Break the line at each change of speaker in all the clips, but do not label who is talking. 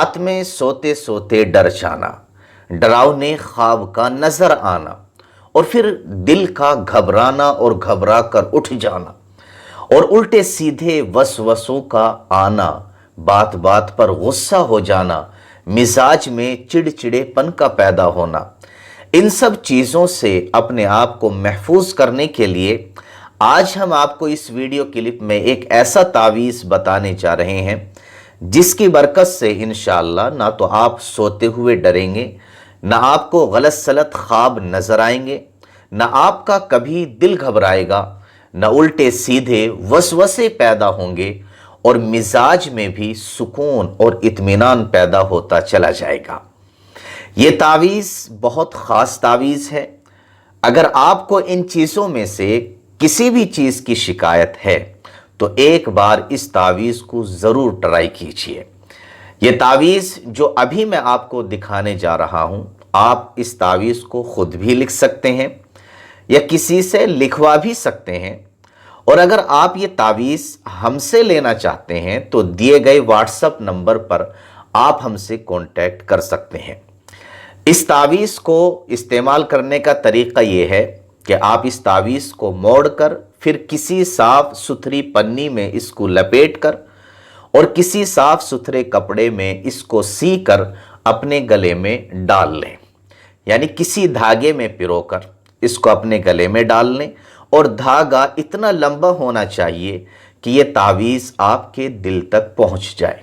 رات میں سوتے سوتے ڈر جانا، ڈراؤنے خواب کا نظر آنا، اور پھر دل کا گھبرانا اور گھبرا کر اٹھ جانا، اور الٹے سیدھے وسوسوں کا آنا، بات بات پر غصہ ہو جانا، مزاج میں چڑچڑے پن کا پیدا ہونا، ان سب چیزوں سے اپنے آپ کو محفوظ کرنے کے لیے آج ہم آپ کو اس ویڈیو کلپ میں ایک ایسا تعویذ بتانے جا رہے ہیں جس کی برکت سے انشاءاللہ نہ تو آپ سوتے ہوئے ڈریں گے، نہ آپ کو غلط سلط خواب نظر آئیں گے، نہ آپ کا کبھی دل گھبرائے گا، نہ الٹے سیدھے وسوسے پیدا ہوں گے، اور مزاج میں بھی سکون اور اطمینان پیدا ہوتا چلا جائے گا۔ یہ تعویذ بہت خاص تعویذ ہے۔ اگر آپ کو ان چیزوں میں سے کسی بھی چیز کی شکایت ہے تو ایک بار اس تعویذ کو ضرور ٹرائی کیجئے۔ یہ تعویذ جو ابھی میں آپ کو دکھانے جا رہا ہوں، آپ اس تعویذ کو خود بھی لکھ سکتے ہیں یا کسی سے لکھوا بھی سکتے ہیں، اور اگر آپ یہ تعویذ ہم سے لینا چاہتے ہیں تو دیے گئے واٹس ایپ نمبر پر آپ ہم سے کانٹیکٹ کر سکتے ہیں۔ اس تعویذ کو استعمال کرنے کا طریقہ یہ ہے کہ آپ اس تعویذ کو موڑ کر پھر کسی صاف ستھری پنی میں اس کو لپیٹ کر اور کسی صاف ستھرے کپڑے میں اس کو سی کر اپنے گلے میں ڈال لیں، یعنی کسی دھاگے میں پرو کر اس کو اپنے گلے میں ڈال لیں، اور دھاگا اتنا لمبا ہونا چاہیے کہ یہ تعویذ آپ کے دل تک پہنچ جائے۔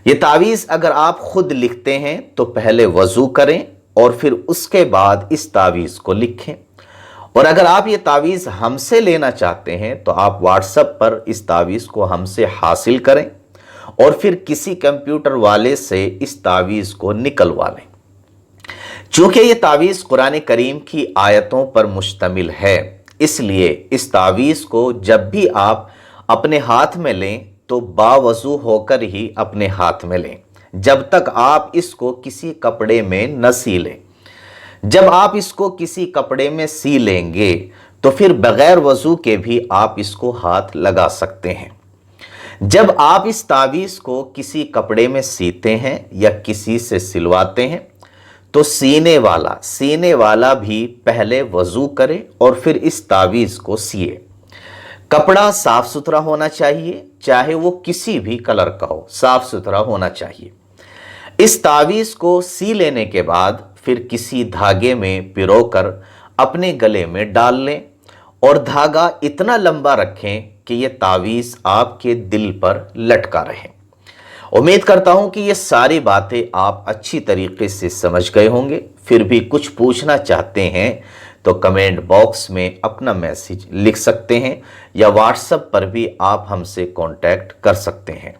یہ تعویذ اگر آپ خود لکھتے ہیں تو پہلے وضو کریں اور پھر اس کے بعد اس تعویذ کو لکھیں، اور اگر آپ یہ تعویذ ہم سے لینا چاہتے ہیں تو آپ واٹس ایپ پر اس تعویذ کو ہم سے حاصل کریں اور پھر کسی کمپیوٹر والے سے اس تعویذ کو نکلوا لیں۔ چونکہ یہ تعویذ قرآن کریم کی آیتوں پر مشتمل ہے، اس لیے اس تعویذ کو جب بھی آپ اپنے ہاتھ میں لیں تو باوضو ہو کر ہی اپنے ہاتھ میں لیں، جب تک آپ اس کو کسی کپڑے میں نہ سی لیں۔ جب آپ اس کو کسی کپڑے میں سی لیں گے تو پھر بغیر وضو کے بھی آپ اس کو ہاتھ لگا سکتے ہیں۔ جب آپ اس تعویذ کو کسی کپڑے میں سیتے ہیں یا کسی سے سلواتے ہیں تو سینے والا بھی پہلے وضو کرے اور پھر اس تعویذ کو سیے۔ کپڑا صاف ستھرا ہونا چاہیے، چاہے وہ کسی بھی کلر کا ہو، صاف ستھرا ہونا چاہیے۔ اس تعویذ کو سی لینے کے بعد پھر کسی دھاگے میں پرو کر اپنے گلے میں ڈال لیں، اور دھاگا اتنا لمبا رکھیں کہ یہ تعویذ آپ کے دل پر لٹکا رہے۔ امید کرتا ہوں کہ یہ ساری باتیں آپ اچھی طریقے سے سمجھ گئے ہوں گے۔ پھر بھی کچھ پوچھنا چاہتے ہیں تو کمنٹ باکس میں اپنا میسج لکھ سکتے ہیں، یا واٹس ایپ پر بھی آپ ہم سے کانٹیکٹ کر سکتے ہیں۔